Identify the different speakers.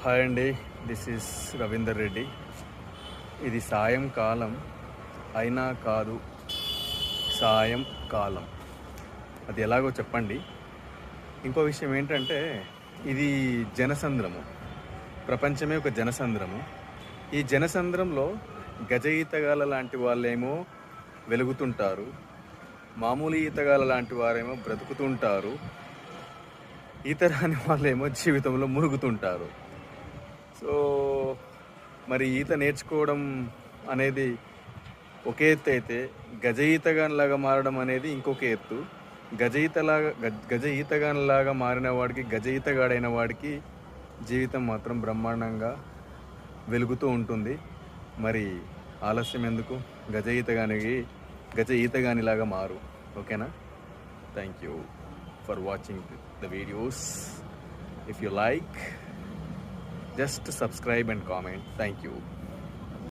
Speaker 1: Hi అండి, this is Ravinder Reddy. ఇది సాయంకాలం అయినా కాదు, సాయంకాలం. అది ఎలాగో చెప్పండి. ఇంకో విషయం ఏంటంటే, ఇది జనసంద్రము. ప్రపంచమే ఒక జనసంద్రము. ఈ జనసంద్రంలో గజ ఈతగాల లాంటి వాళ్ళేమో వెలుగుతుంటారు, మామూలు ఈతగాల లాంటి వారేమో బ్రతుకుతుంటారు, ఈత రాని వాళ్ళేమో జీవితంలో మునుగుతుంటారు. సో మరి ఈత నేర్చుకోవడం అనేది ఒక ఎత్తు అయితే, గజ ఈతగానిలాగా మారడం అనేది ఇంకొక ఎత్తు. గజ ఈతగానిలాగా మారిన వాడికి, గజ ఈతగాడైన వాడికి జీవితం మాత్రం బ్రహ్మాండంగా వెలుగుతూ ఉంటుంది. మరి ఆలస్యం ఎందుకు? గజ ఈతగానిలాగా మారు. ఓకేనా? Thank you for watching the videos. If you like, just subscribe and comment. Thank you.